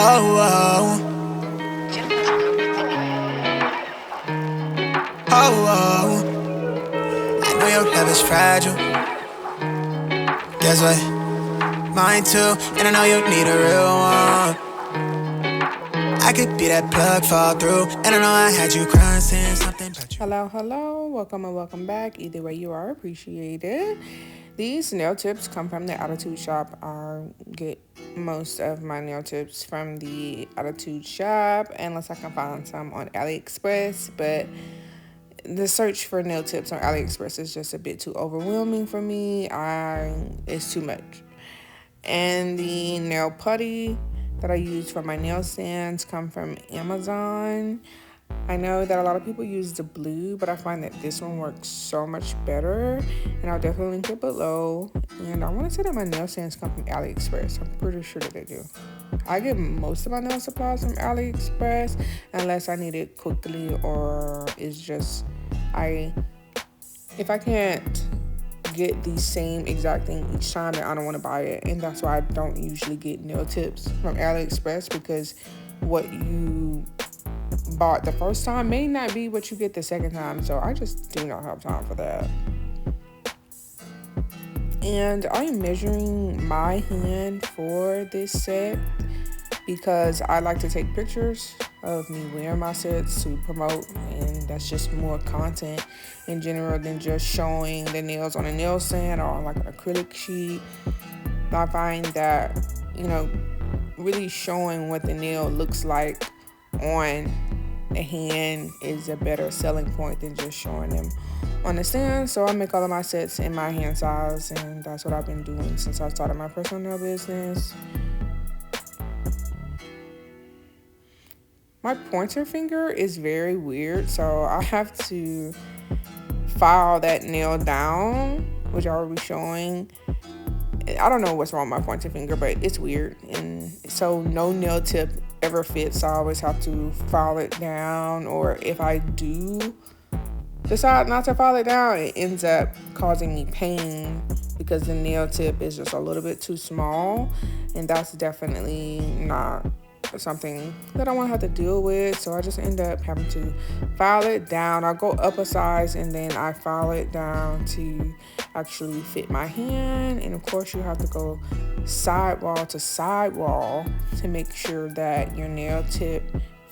oh, oh. I know your love is fragile. Guess what? Mine too. And I know you need a real one. I could be that plug fall through. And I know I had you crying saying something about you. Hello, welcome and welcome back. Either way you are appreciated. These nail tips come from the Attitude Shop. I get most of my nail tips from the Attitude Shop unless I can find some on Aliexpress, but the search for nail tips on Aliexpress is just a bit too overwhelming for me. It's too much. And the nail putty that I use for my nail stands come from Amazon. I know that a lot of people use the blue, but I find that this one works so much better, and I'll definitely link it below. And I want to say that my nail stands come from Aliexpress. I'm pretty sure that they do. I get most of my nail supplies from Aliexpress unless I need it quickly or it's just if I can't get the same exact thing each time, then I don't want to buy it. And that's why I don't usually get nail tips from Aliexpress, because what you bought the first time may not be what you get the second time. So I just do not have time for that. And I am measuring my hand for this set because I like to take pictures of me wearing my sets to promote, and that's just more content in general than just showing the nails on a nail stand or on like an acrylic sheet. I find that, really showing what the nail looks like on a hand is a better selling point than just showing them on the stand. So I make all of my sets in my hand size, and that's what I've been doing since I started my personal nail business. My pointer finger is very weird, so I have to file that nail down, which I will be showing. I don't know what's wrong with my pointer finger, but it's weird, and so no nail tip ever fits. I always have to file it down, or if I do decide not to file it down, it ends up causing me pain because the nail tip is just a little bit too small, and that's definitely not something that I want to have to deal with. So I just end up having to file it down. I'll go up a size and then I file it down to actually fit my hand. And of course you have to go sidewall to sidewall to make sure that your nail tip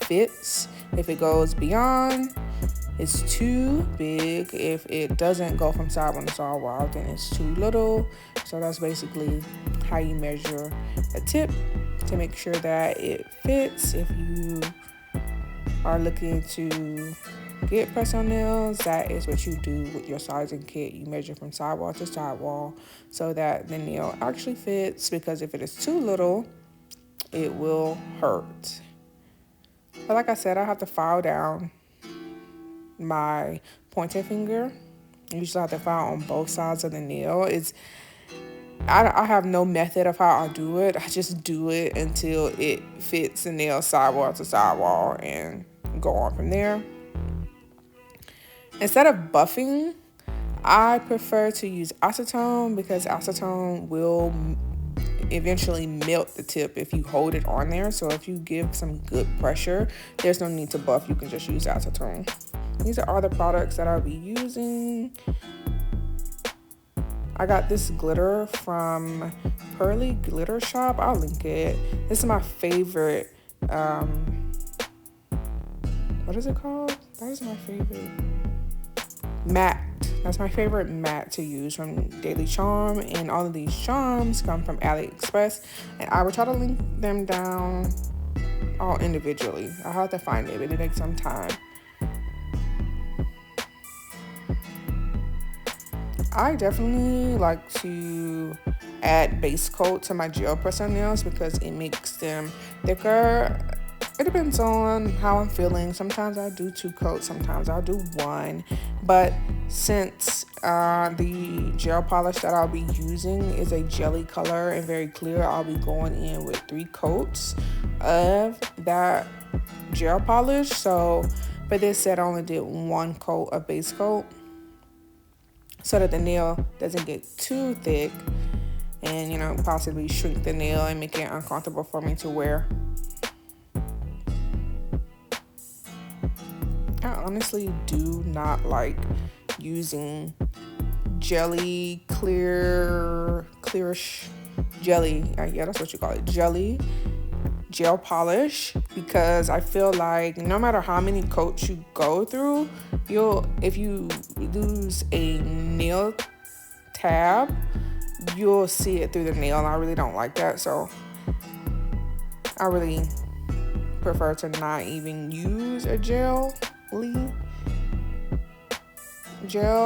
fits. If it goes beyond, it's too big. If it doesn't go from sidewall to sidewall, then it's too little. So that's basically how you measure a tip to make sure that it fits. If you are looking to get press-on nails, that is what you do with your sizing kit. You measure from sidewall to sidewall so that the nail actually fits, because if it is too little, it will hurt. But like I said, I have to file down my pointer finger. You usually have to file on both sides of the nail. I have no method of how I do it. I just do it until it fits the nail sidewall to sidewall and go on from there. Instead of buffing, I prefer to use acetone because acetone will eventually melt the tip if you hold it on there. So if you give some good pressure, there's no need to buff. You can just use acetone. These are all the products that I'll be using. I got this glitter from Pearly Glitter Shop. I'll link it. This is my favorite. What is it called? That is my favorite matte. That's my favorite matte to use from Daily Charme. And all of these charms come from Aliexpress. And I will try to link them down all individually. I have to find it, but it takes some time. I definitely like to add base coat to my gel press-on nails because it makes them thicker. It depends on how I'm feeling. Sometimes I'll do 2 coats, sometimes I'll do 1. But since the gel polish that I'll be using is a jelly color and very clear, I'll be going in with 3 coats of that gel polish. So for this set, I only did 1 coat of base coat, so that the nail doesn't get too thick and, possibly shrink the nail and make it uncomfortable for me to wear. honestly do not like using jelly, clearish jelly. Yeah, that's what you call it, jelly gel polish, because I feel like no matter how many coats you go through, if you lose a nail tab, you'll see it through the nail, and I really don't like that. So I really prefer to not even use a gel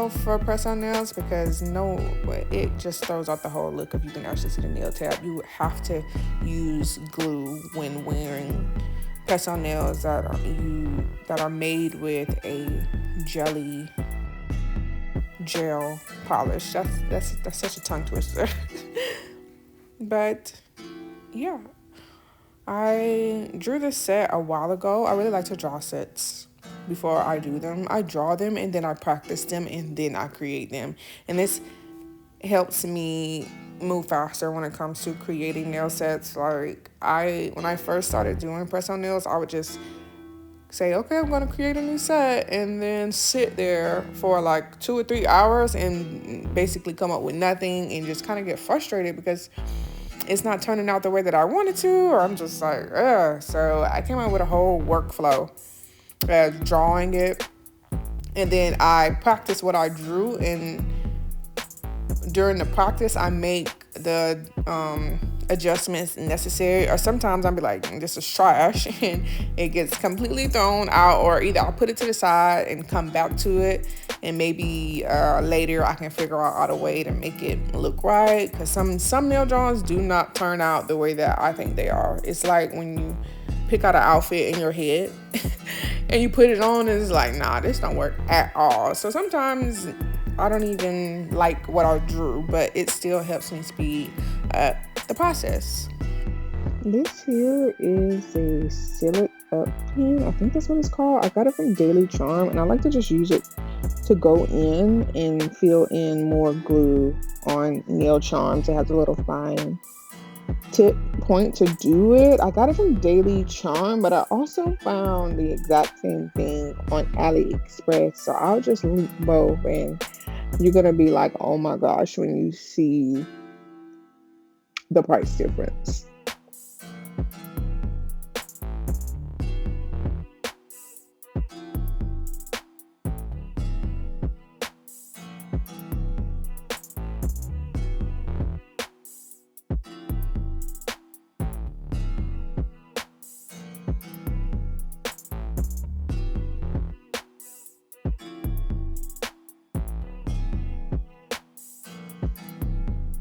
for press on nails, because it just throws out the whole look if you can actually see the nail tab. You have to use glue when wearing press on nails that are made with a jelly gel polish. That's such a tongue twister. But yeah, I drew this set a while ago. I really like to draw sets before I do them. I draw them and then I practice them and then I create them. And this helps me move faster when it comes to creating nail sets. Like when I first started doing press on nails, I would just say, okay, I'm gonna create a new set, and then sit there for like 2 or 3 hours and basically come up with nothing and just kind of get frustrated because it's not turning out the way that I wanted to, or I'm just like, ugh. So I came up with a whole workflow, drawing it, and then I practice what I drew, and during the practice I make the adjustments necessary. Or sometimes I'll be like, this is trash, and it gets completely thrown out, or either I'll put it to the side and come back to it, and maybe later I can figure out a way to make it look right, because some nail drawings do not turn out the way that I think they are. It's like when you pick out an outfit in your head and you put it on and it's like, nah, this don't work at all. So sometimes I don't even like what I drew, but it still helps me speed up the process. This here is a Seal It Up pen. I think that's what it's called. I got it from Charme, and I like to just use it to go in and fill in more glue on nail charms. It has a little fine tip point to do it. I got it from Charme, but I also found the exact same thing on Aliexpress. So I'll just link both, and you're gonna be like, oh my gosh, when you see the price difference.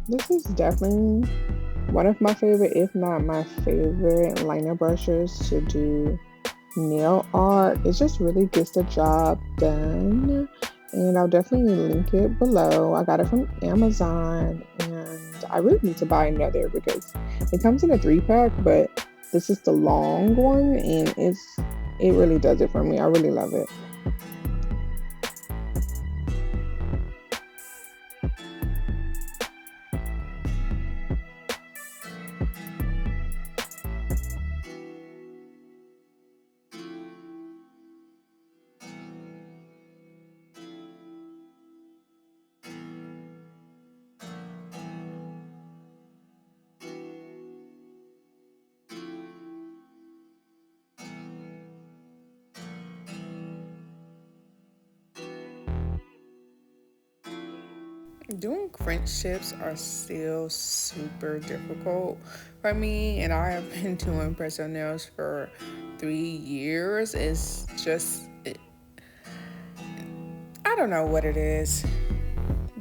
This is definitely one of my favorite, if not my favorite, liner brushes to do nail art. It just really gets the job done, and I'll definitely link it below. I got it from Amazon, and I really need to buy another because it comes in a 3-pack, but this is the long one, and it really does it for me. I really love it. Doing French tips are still super difficult for me, and I have been doing press on nails for 3 years. It's just, I don't know what it is.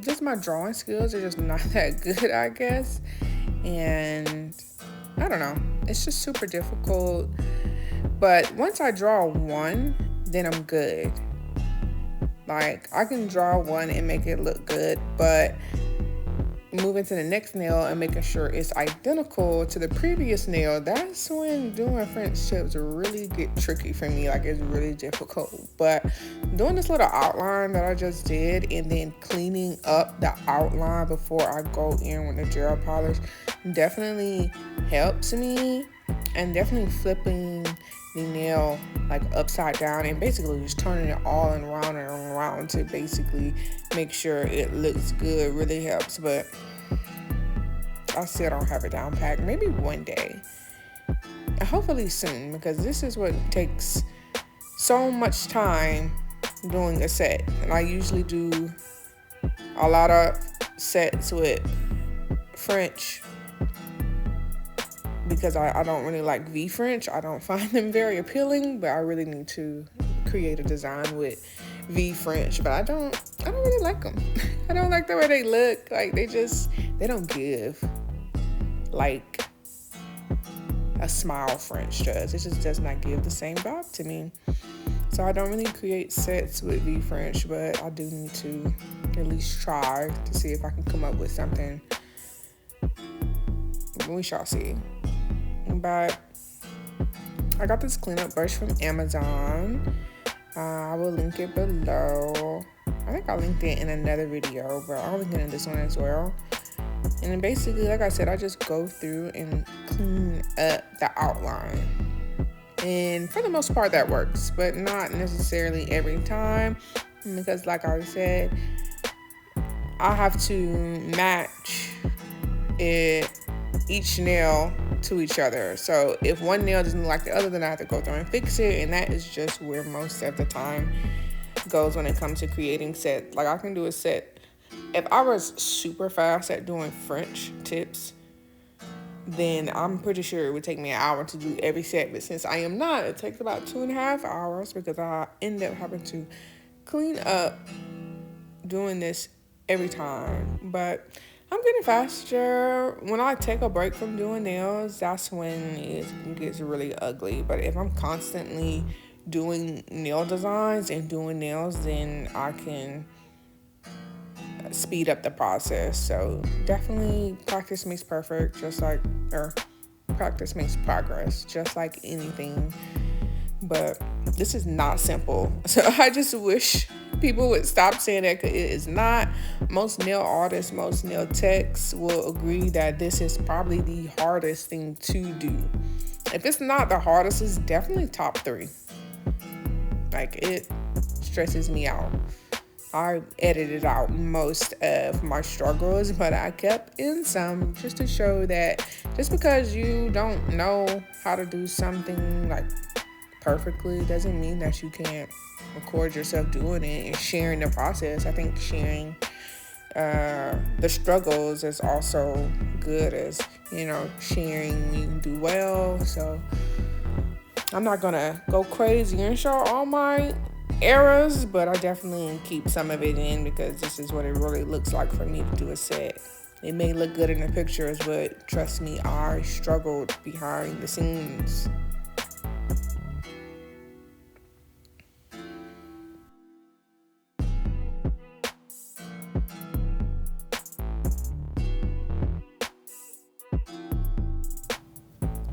Just my drawing skills are just not that good, I guess. And I don't know. It's just super difficult. But once I draw one, then I'm good. Like, I can draw one and make it look good, but moving to the next nail and making sure it's identical to the previous nail, that's when doing French tips really get tricky for me. Like, it's really difficult. But doing this little outline that I just did and then cleaning up the outline before I go in with the gel polish definitely helps me. and definitely flipping the nail like upside down and basically just turning it all around and around to basically make sure it looks good really helps. But I still don't have it down packed. Maybe one day, hopefully soon, because this is what takes so much time doing a set. And I usually do a lot of sets with French because I don't really like V French. I don't find them very appealing, but I really need to create a design with V French. But I don't really like them. I don't like the way they look. Like they don't give like a smile French does. It just does not give the same vibe to me. So I don't really create sets with V French, but I do need to at least try to see if I can come up with something. We shall see. But I got this cleanup brush from Amazon. I will link it below. I think I linked it in another video, but I'll link it in this one as well. And then basically, like I said, I just go through and clean up the outline. And for the most part, that works, but not necessarily every time. Because like I said, I have to match each nail to each other. So if one nail doesn't look like the other, then I have to go through and fix it. And that is just where most of the time goes when it comes to creating sets. Like I can do a set. If I was super fast at doing French tips, then I'm pretty sure it would take me an hour to do every set. But since I am not, it takes about 2.5 hours because I end up having to clean up doing this every time. But I'm getting faster. When I take a break from doing nails, that's when it gets really ugly. But if I'm constantly doing nail designs and doing nails, then I can speed up the process. So definitely practice makes perfect, practice makes progress, just like anything. But this is not simple. So I just wish people would stop saying that, because it is not. Most nail artists, most nail techs will agree that this is probably the hardest thing to do. If it's not the hardest, it's definitely top 3. Like, it stresses me out. I edited out most of my struggles, but I kept in some just to show that just because you don't know how to do something like perfectly doesn't mean that you can't record yourself doing it and sharing the process. I think sharing the struggles is also good as, sharing when you do well. So I'm not gonna go crazy and show all my errors, but I definitely keep some of it in because this is what it really looks like for me to do a set. It may look good in the pictures, but trust me, I struggled behind the scenes.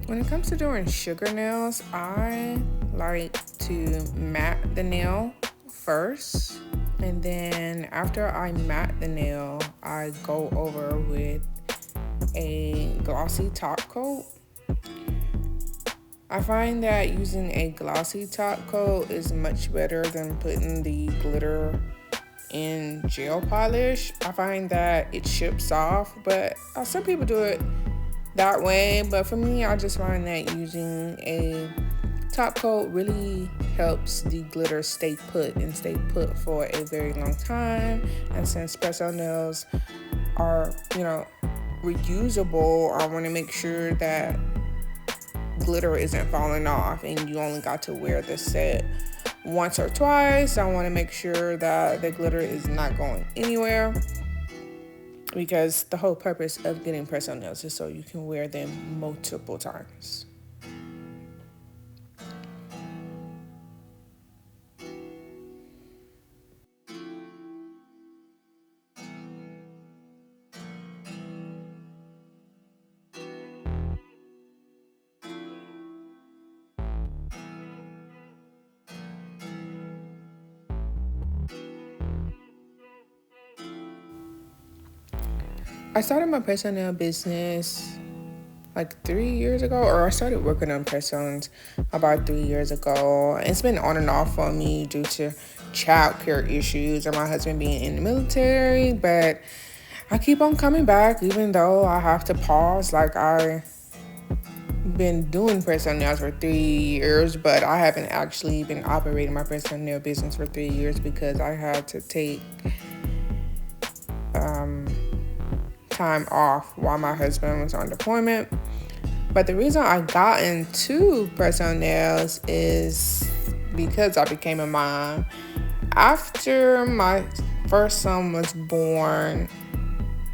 When it comes to doing sugar nails, I like to mat the nail first. And then after I mat the nail, I go over with a glossy top coat. I find that using a glossy top coat is much better than putting the glitter in gel polish. I find that it chips off, but some people do it that way, but for me, I just find that using a top coat really helps the glitter stay put for a very long time. And since press-on nails are, reusable, I want to make sure that glitter isn't falling off and you only got to wear the set once or twice. I want to make sure that the glitter is not going anywhere, because the whole purpose of getting press-on nails is so you can wear them multiple times. I started my press-on nail business like 3 years ago, or I started working on press-ons about 3 years ago. It's been on and off for me due to childcare issues and my husband being in the military, but I keep on coming back even though I have to pause. Like, I been doing press-on nails for 3 years, but I haven't actually been operating my press-on nail business for 3 years because I had to take time off while my husband was on deployment. But the reason I got into press-on nails is because I became a mom. After my first son was born,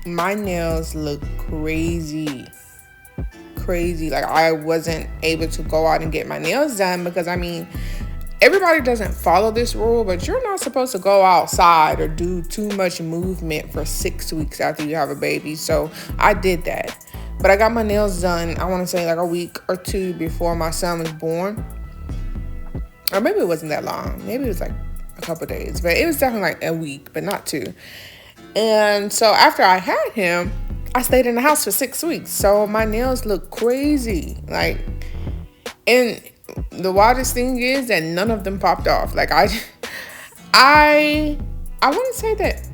my nails looked crazy. Like, I wasn't able to go out and get my nails done because, I mean, everybody doesn't follow this rule, but you're not supposed to go outside or do too much movement for 6 weeks after you have a baby. So I did that. But I got my nails done, I want to say like a week or two before my son was born. Or maybe it wasn't that long. Maybe it was like a couple days. But it was definitely like a week, but not two. And so after I had him, I stayed in the house for 6 weeks. So my nails look crazy. Like, and the wildest thing is that none of them popped off. Like, I wouldn't say that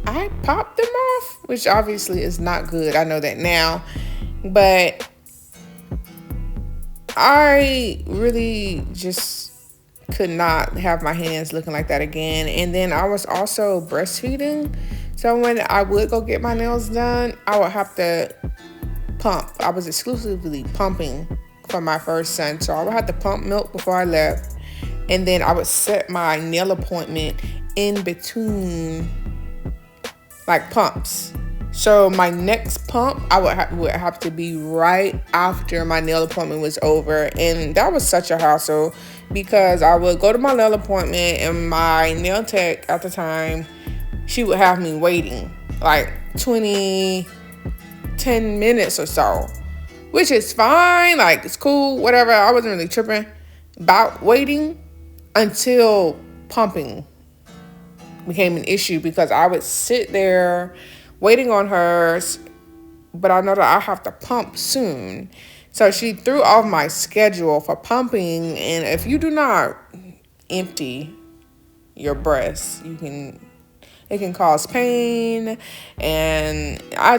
I popped them off, which obviously is not good. I know that now. But I really just could not have my hands looking like that again. And then I was also breastfeeding. So when I would go get my nails done, I would have to pump. I was exclusively pumping for my first son. So I would have to pump milk before I left. And then I would set my nail appointment in between like pumps. So my next pump, I would have to be right after my nail appointment was over. And that was such a hassle because I would go to my nail appointment and my nail tech at the time, she would have me waiting like 10 minutes or so, which is fine. Like, it's cool, whatever. I wasn't really tripping about waiting until pumping became an issue because I would sit there waiting on her, but I know that I have to pump soon. So she threw off my schedule for pumping, and if you do not empty your breast, it can cause pain. And I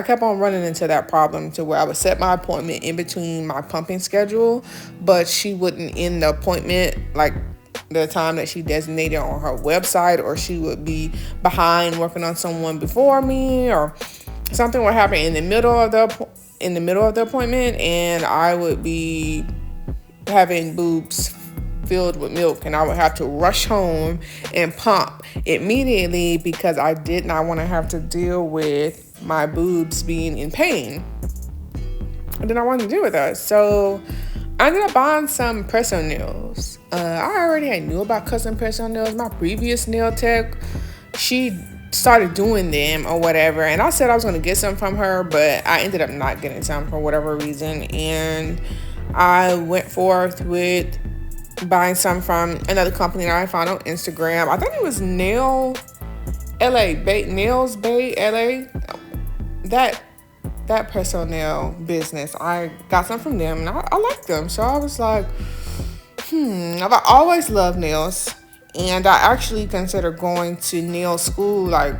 kept on running into that problem to where I would set my appointment in between my pumping schedule, but she wouldn't end the appointment like the time that she designated on her website, or she would be behind working on someone before me, or something would happen in the middle of the appointment, and I would be having boobs filled with milk, and I would have to rush home and pump immediately because I did not want to have to deal with my boobs being in pain. I did not want to deal with that. So I ended up buying some press-on nails. I already knew about custom press-on nails. My previous nail tech, she started doing them or whatever, and I said I was going to get some from her, but I ended up not getting some for whatever reason, and I went forth with buying some from another company that I found on Instagram. I think it was Nails Bay LA. That press-on nail business, I got some from them, and I like them. So I was like, I've always loved nails, and I actually considered going to nail school like,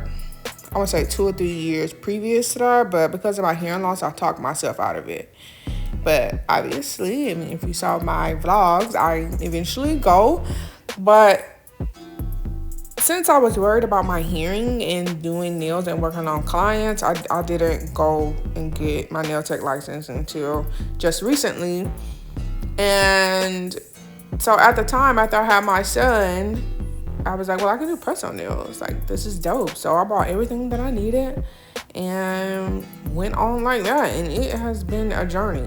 I would say 2 or 3 years previous to that, but because of my hearing loss, I talked myself out of it. But obviously, I mean, if you saw my vlogs, I eventually go. But since I was worried about my hearing and doing nails and working on clients, I didn't go and get my nail tech license until just recently. And so at the time, after I had my son, I was like, well, I can do press-on nails. Like, this is dope. So I bought everything that I needed and went on like that. And it has been a journey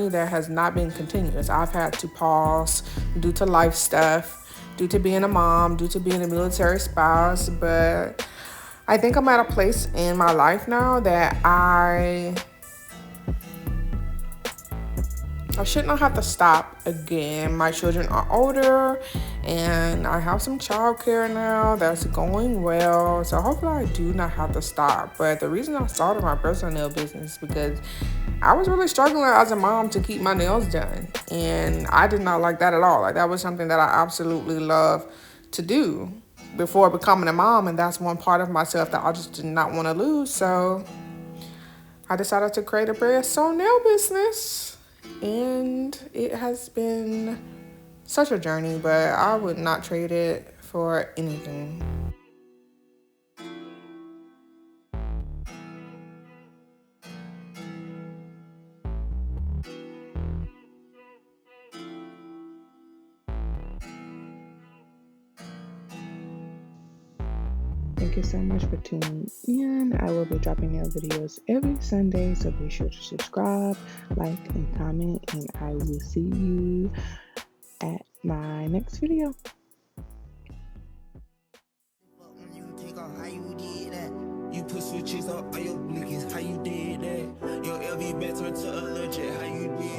that has not been continuous. I've had to pause due to life stuff, due to being a mom, due to being a military spouse. But I think I'm at a place in my life now that I I should not have to stop again. My children are older and I have some childcare now that's going well. So hopefully I do not have to stop. But the reason I started my personal nail business is because I was really struggling as a mom to keep my nails done. And I did not like that at all. Like that was something that I absolutely love to do before becoming a mom. And that's one part of myself that I just did not want to lose. So I decided to create a bare sewn nail business, and it has been such a journey, but I would not trade it for anything. Thank you so much for tuning in. I will be dropping nail videos every Sunday, so be sure to subscribe, like, and comment, and I will see you at my next video. You put switches up on your blinkies, how you did that? Your LV back turned to a legend, how you did